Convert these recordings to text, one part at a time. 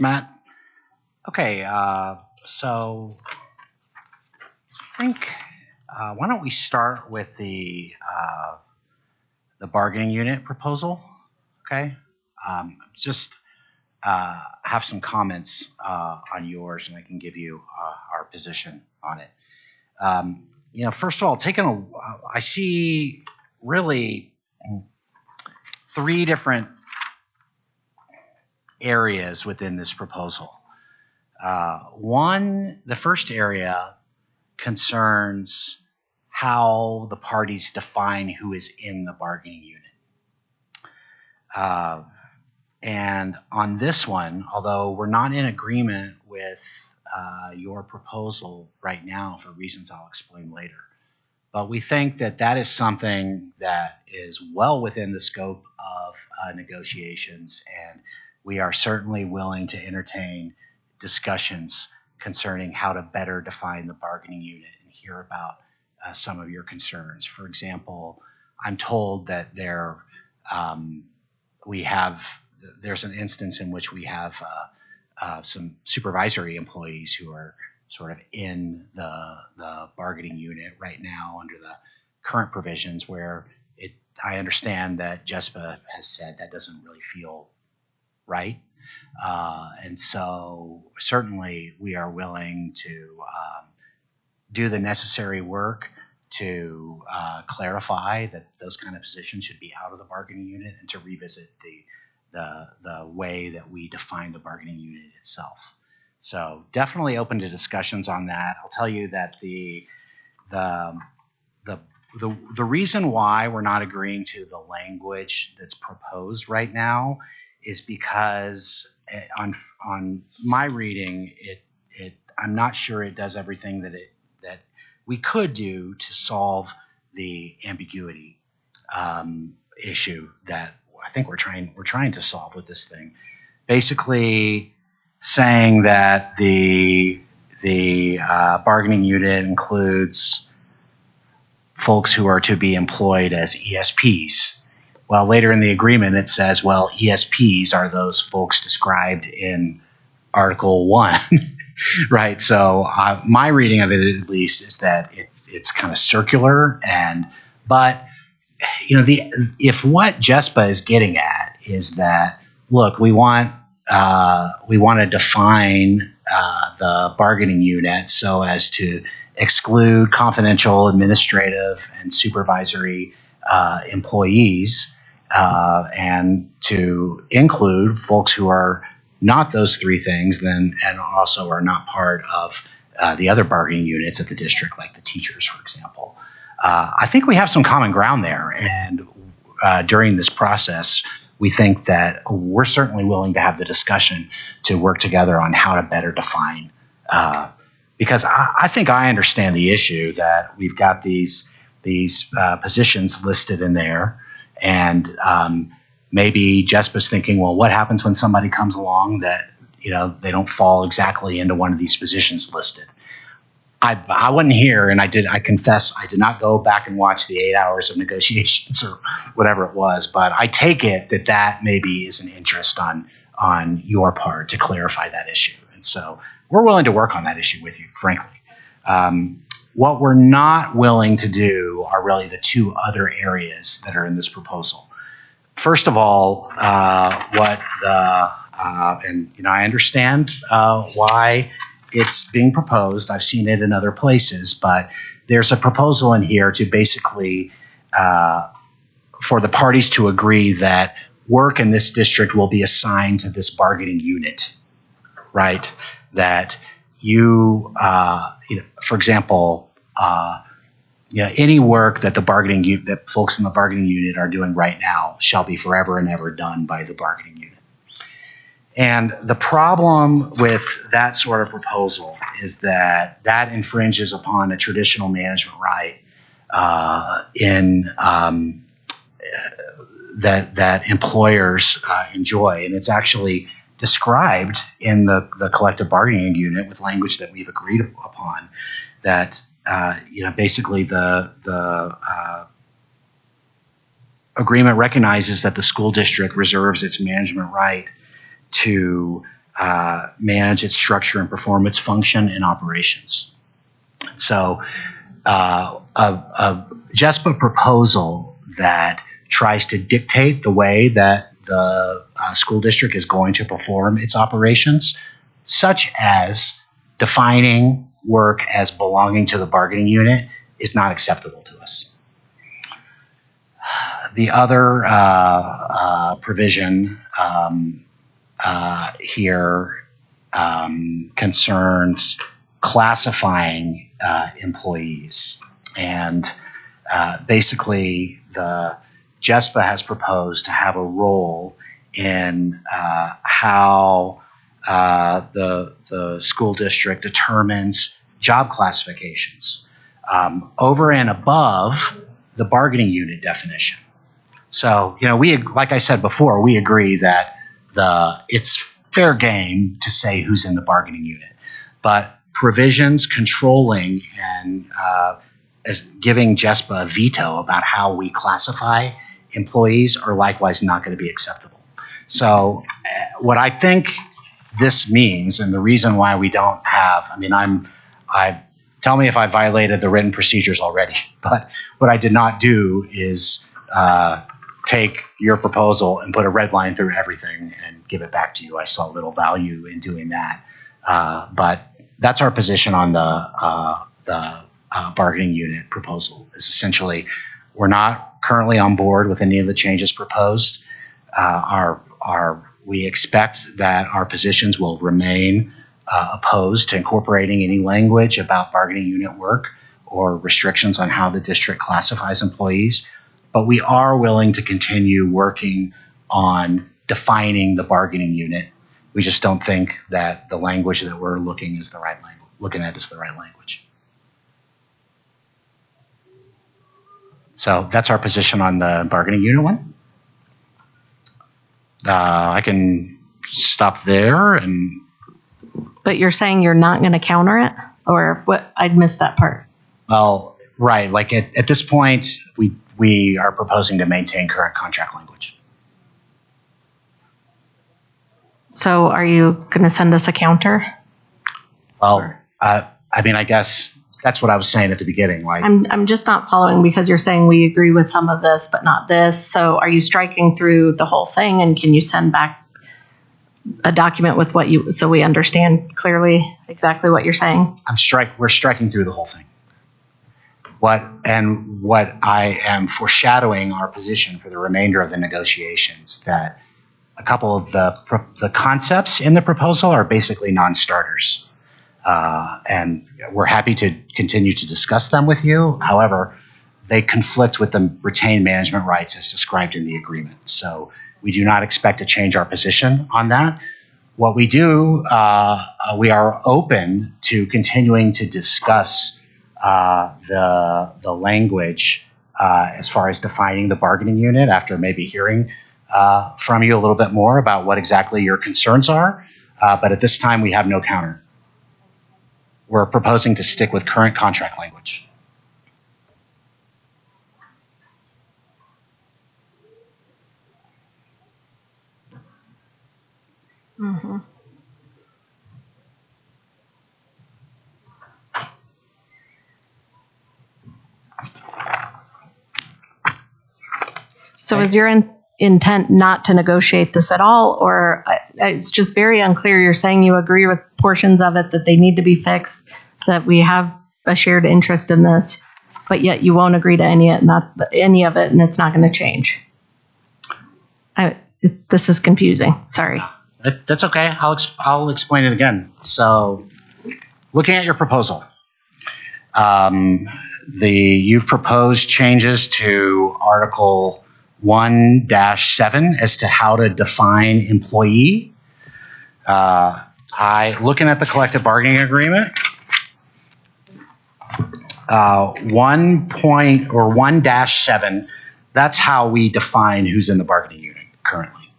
Matt. Okay, so I think why don't we start with the bargaining unit proposal? Okay, just have some comments on yours, and I can give you our position on it. First of all, I see really three different areas within this proposal. The first area concerns how the parties define who is in the bargaining unit. And on this one, although we're not in agreement with your proposal right now for reasons I'll explain later, but we think that that is something that is well within the scope of negotiations, and we are certainly willing to entertain discussions concerning how to better define the bargaining unit and hear about some of your concerns. For example, I'm told that there's an instance in which we have some supervisory employees who are sort of in the bargaining unit right now under the current provisions, where I understand that JESPA has said that doesn't really feel right. And so certainly we are willing to do the necessary work to clarify that those kind of positions should be out of the bargaining unit and to revisit the way that we define the bargaining unit itself. So definitely open to discussions on that. I'll tell you that the reason why we're not agreeing to the language that's proposed right now is because on my reading, I'm not sure it does everything that we could do to solve the ambiguity issue that I think we're trying to solve with this thing. Basically, saying that the bargaining unit includes folks who are to be employed as ESPs. Well, later in the agreement, it says, well, ESPs are those folks described in Article 1, right? So my reading of it, at least, is that it's kind of circular. But if what JESPA is getting at is that, look, we want to define the bargaining unit so as to exclude confidential, administrative, and supervisory employees, and to include folks who are not those three things, and also are not part of the other bargaining units at the district, like the teachers, for example. I think we have some common ground there, and during this process, we think that we're certainly willing to have the discussion to work together on how to better define. Because I think I understand the issue that we've got these positions listed in there, and maybe JESPA's thinking, well, what happens when somebody comes along that they don't fall exactly into one of these positions listed? I wasn't here, and I confess I did not go back and watch the 8 hours of negotiations or whatever it was, but I take it that maybe is an interest on your part to clarify that issue. And so we're willing to work on that issue with you, frankly. What we're not willing to do are really the two other areas that are in this proposal. First of all, I understand why it's being proposed. I've seen it in other places, but there's a proposal in here to basically for the parties to agree that work in this district will be assigned to this bargaining unit, right? That for example, any work that that folks in the bargaining unit are doing right now shall be forever and ever done by the bargaining unit. And the problem with that sort of proposal is that infringes upon a traditional management right that employers enjoy, and it's actually described in the collective bargaining unit with language that we've agreed upon. That basically the agreement recognizes that the school district reserves its management right to manage its structure and perform its function and operations. So a JESPA proposal that tries to dictate the way that the school district is going to perform its operations, such as defining work as belonging to the bargaining unit, is not acceptable to us. The other provision here concerns classifying employees. And basically, the JESPA has proposed to have a role in how the school district determines job classifications over and above the bargaining unit definition. So, like I said before, we agree that it's fair game to say who's in the bargaining unit, but provisions controlling and giving JESPA a veto about how we classify employees are likewise not going to be acceptable. So what I think this means, and the reason why we don't have, tell me if I violated the written procedures already, but what I did not do is take your proposal and put a red line through everything and give it back to you. I saw little value in doing that. But that's our position on the bargaining unit proposal. Is essentially, we're not currently on board with any of the changes proposed. We expect that our positions will remain opposed to incorporating any language about bargaining unit work or restrictions on how the district classifies employees. But we are willing to continue working on defining the bargaining unit. We just don't think that the language that we're looking at is the right language. So that's our position on the bargaining unit one. I can stop there. But you're saying you're not going to counter it? Or what? I'd missed that part. Well, right. Like at this point, we are proposing to maintain current contract language. So are you going to send us a counter? Well, I guess that's what I was saying at the beginning. Like, I'm just not following, because you're saying we agree with some of this, but not this. So are you striking through the whole thing? And can you send back a document with so we understand clearly exactly what you're saying? We're striking through the whole thing. What I am foreshadowing our position for the remainder of the negotiations, that a couple of the concepts in the proposal are basically non-starters. And we're happy to continue to discuss them with you. However, they conflict with the retained management rights as described in the agreement. So we do not expect to change our position on that. What we do, we are open to continuing to discuss the language as far as defining the bargaining unit after maybe hearing from you a little bit more about what exactly your concerns are. But at this time, we have no counter. We're proposing to stick with current contract language. Mm-hmm. So is your intent not to negotiate this at all? Or it's just very unclear. You're saying you agree with portions of it, that they need to be fixed, that we have a shared interest in this, but yet you won't agree to any of it, and it's not going to change. This is confusing. Sorry. That's okay. I'll explain it again. So, looking at your proposal, you've proposed changes to Article 1-7 as to how to define employee. Looking at the collective bargaining agreement, 1-7, that's how we define who's in the bargaining unit currently,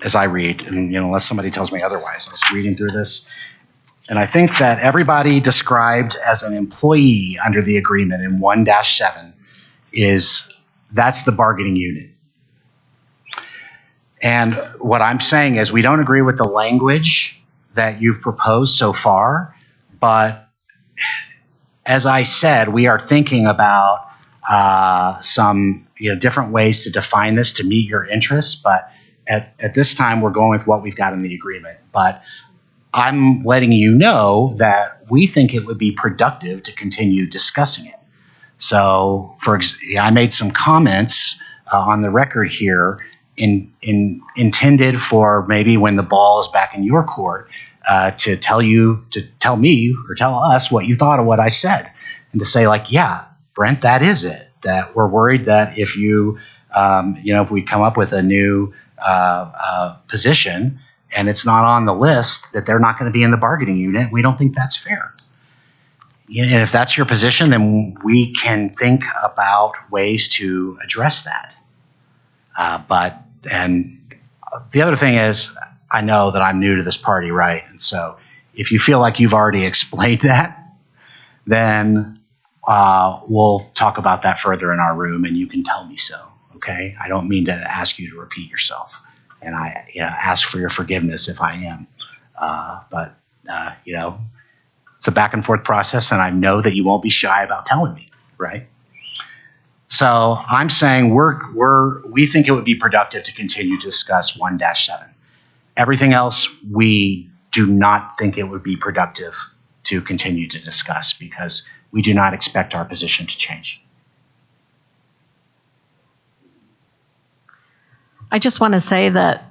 as I read, and unless somebody tells me otherwise. I was reading through this, and I think that everybody described as an employee under the agreement in 1-7 that's the bargaining unit. And what I'm saying is we don't agree with the language that you've proposed so far, but as I said, we are thinking about some different ways to define this to meet your interests. But at this time, we're going with what we've got in the agreement. But I'm letting you know that we think it would be productive to continue discussing it. So, I made some comments on the record here intended for maybe when the ball is back in your court to tell me or tell us what you thought of what I said, and to say like, yeah, Brent, that is it. That we're worried that if if we come up with a new position and it's not on the list, that they're not going to be in the bargaining unit. We don't think that's fair. And if that's your position, then we can think about ways to address that. And the other thing is, I know that I'm new to this party, right? And so if you feel like you've already explained that, then we'll talk about that further in our room, and you can tell me so, okay? I don't mean to ask you to repeat yourself, and I ask for your forgiveness if I am. But it's a back and forth process, and I know that you won't be shy about telling me, right? So I'm saying we think it would be productive to continue to discuss 1-7. Everything else, we do not think it would be productive to continue to discuss because we do not expect our position to change. I just want to say that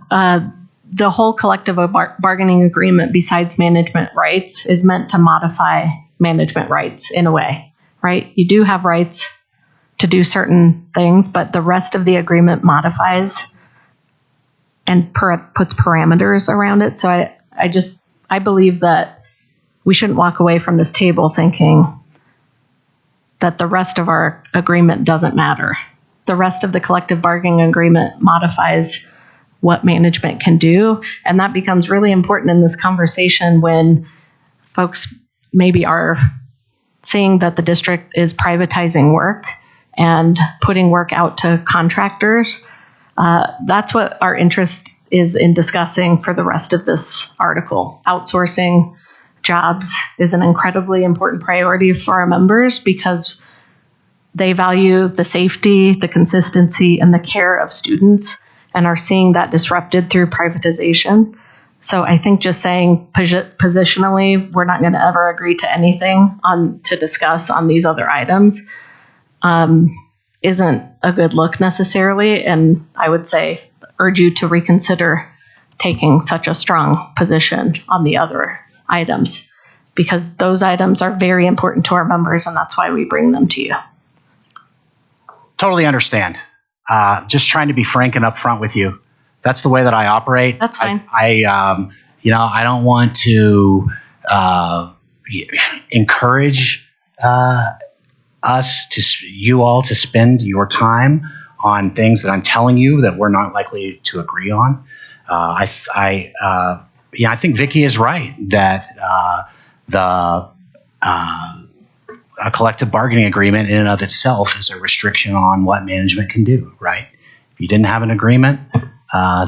the whole collective bargaining agreement, besides management rights, is meant to modify management rights in a way, right? You do have rights to do certain things, but the rest of the agreement modifies and puts parameters around it. So I believe that we shouldn't walk away from this table thinking that the rest of our agreement doesn't matter. The rest of the collective bargaining agreement modifies what management can do, and that becomes really important in this conversation when folks maybe are seeing that the district is privatizing work and putting work out to contractors. That's what our interest is in discussing for the rest of this article. Outsourcing jobs is an incredibly important priority for our members because they value the safety, the consistency, and the care of students and are seeing that disrupted through privatization. So I think just saying positionally, we're not going to ever agree to anything to discuss on these other items isn't a good look necessarily. And I would say urge you to reconsider taking such a strong position on the other items because those items are very important to our members and that's why we bring them to you. Totally understand. Just trying to be frank and upfront with you. That's the way that I operate. That's fine. I don't want to encourage you all to spend your time on things that I'm telling you that we're not likely to agree on. I think Vicki is right that a collective bargaining agreement in and of itself is a restriction on what management can do, right? If you didn't have an agreement,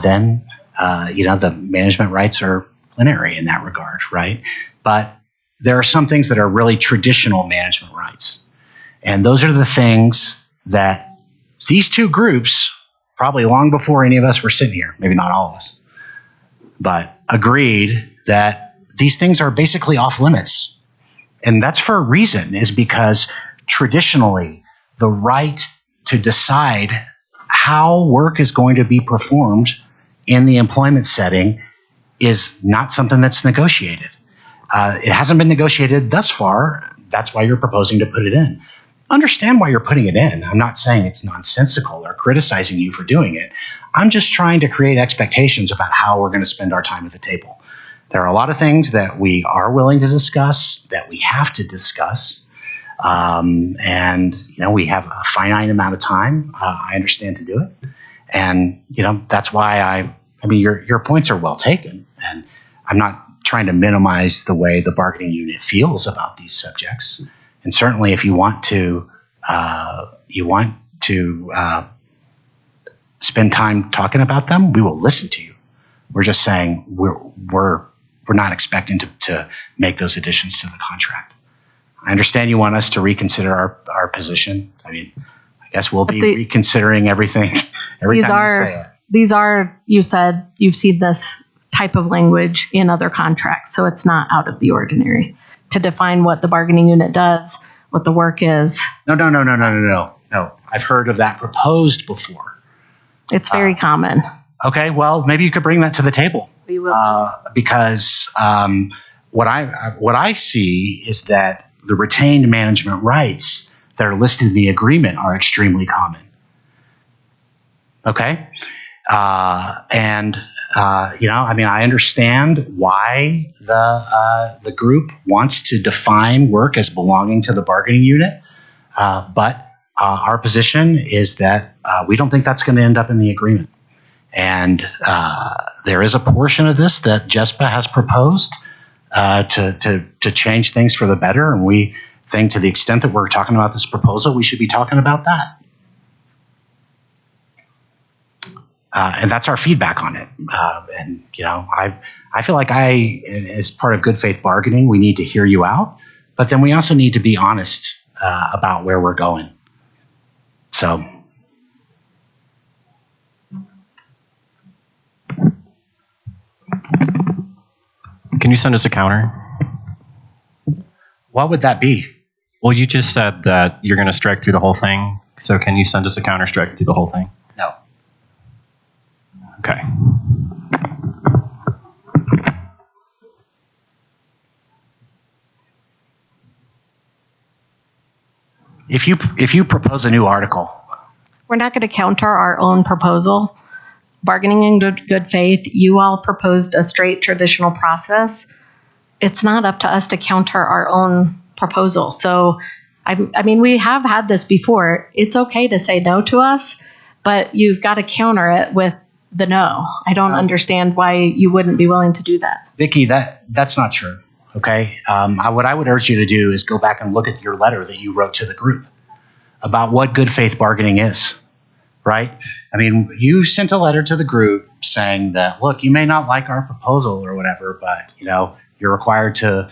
then the management rights are plenary in that regard, right? But there are some things that are really traditional management rights. And those are the things that these two groups, probably long before any of us were sitting here, maybe not all of us, but agreed that these things are basically off limits. And that's for a reason, is because traditionally the right to decide how work is going to be performed in the employment setting is not something that's negotiated. It hasn't been negotiated thus far. That's why you're proposing to put it in. Understand why you're putting it in. I'm not saying it's nonsensical or criticizing you for doing it. I'm just trying to create expectations about how we're going to spend our time at the table. There are a lot of things that we are willing to discuss, that we have to discuss. And we have a finite amount of time, I understand, to do it. And, that's why your points are well taken. And I'm not trying to minimize the way the bargaining unit feels about these subjects. And certainly if you want to spend time talking about them, we will listen to you. We're just saying we're we're not expecting to make those additions to the contract. I understand you want us to reconsider our position. I mean, I guess we'll be reconsidering everything every time you say it. These are, you said, you've seen this type of language in other contracts, so it's not out of the ordinary to define what the bargaining unit does, what the work is. No. I've heard of that proposed before. It's very common. Okay, well, maybe you could bring that to the table. We will. Because what I see is that the retained management rights that are listed in the agreement are extremely common. Okay, I understand why the group wants to define work as belonging to the bargaining unit, but our position is that we don't think that's going to end up in the agreement. And there is a portion of this that JESPA has proposed to change things for the better, and we think to the extent that we're talking about this proposal, we should be talking about that. And that's our feedback on it. I feel like as part of good faith bargaining, we need to hear you out, but then we also need to be honest about where we're going. So. Can you send us a counter? What would that be? Well, you just said that you're going to strike through the whole thing. So can you send us a counter strike through the whole thing? No. Okay. If you propose a new article, We're not going to counter our own proposal. Bargaining in good faith, you all proposed a straight traditional process. It's not up to us to counter our own proposal. So, I mean, we have had this before. It's okay to say no to us, but you've got to counter it with the no. I don't understand why you wouldn't be willing to do that. Vicki, that's not true. Okay. What I would urge you to do is go back and look at your letter that you wrote to the group about what good faith bargaining is. Right? I mean, you sent a letter to the group saying that, look, you may not like our proposal or whatever, but you're required to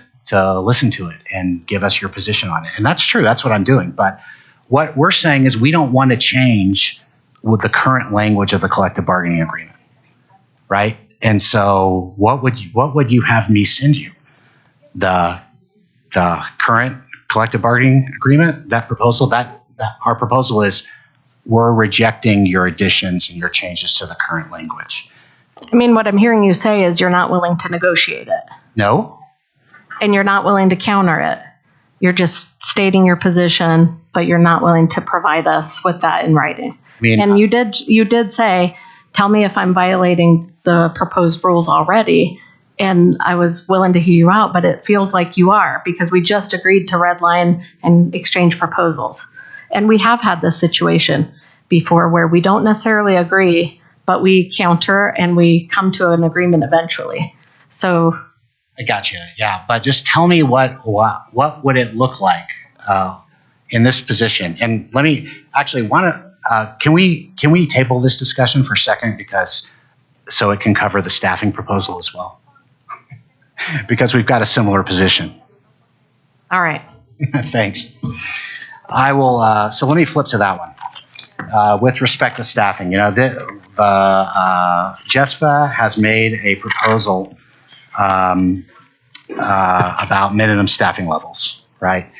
listen to it and give us your position on it. And that's true. That's what I'm doing. But what we're saying is we don't want to change with the current language of the collective bargaining agreement. Right? And so what would you have me send you? The current collective bargaining agreement, that proposal, that our proposal is we're rejecting your additions and your changes to the current language. I mean, what I'm hearing you say is you're not willing to negotiate it. No. And you're not willing to counter it. You're just stating your position, but you're not willing to provide us with that in writing. And you did say, tell me if I'm violating the proposed rules already. And I was willing to hear you out, but it feels like you are, because we just agreed to redline and exchange proposals. And we have had this situation before where we don't necessarily agree, but we counter and we come to an agreement eventually. So I got you. Yeah, but just tell me what would it look like in this position? And let me actually can we table this discussion for a second so it can cover the staffing proposal as well, because we've got a similar position. All right. Thanks. I will. So let me flip to that one. With respect to staffing, the JESPA has made a proposal about minimum staffing levels. Right.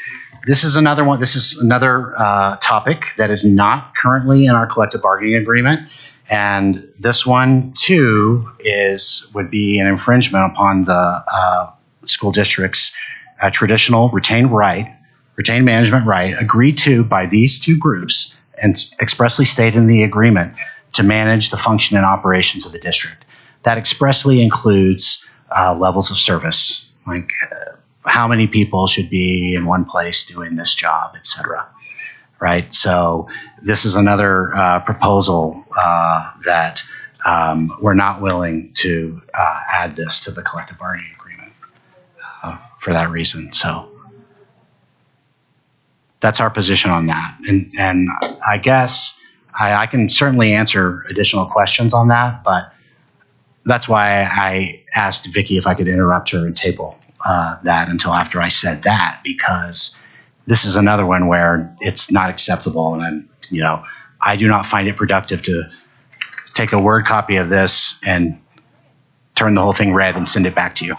This is another one. This is another topic that is not currently in our collective bargaining agreement, and this one too would be an infringement upon the school district's traditional retained management right agreed to by these two groups and expressly stated in the agreement to manage the function and operations of the district. That expressly includes levels of service, like how many people should be in one place doing this job, et cetera. Right? So this is another proposal that we're not willing to add this to the collective bargaining agreement for that reason. So that's our position on that. And I guess I can certainly answer additional questions on that, but that's why I asked Vicky if I could interrupt her and table that until after I said that, because this is another one where it's not acceptable, and I do not find it productive to take a Word copy of this and turn the whole thing red and send it back to you.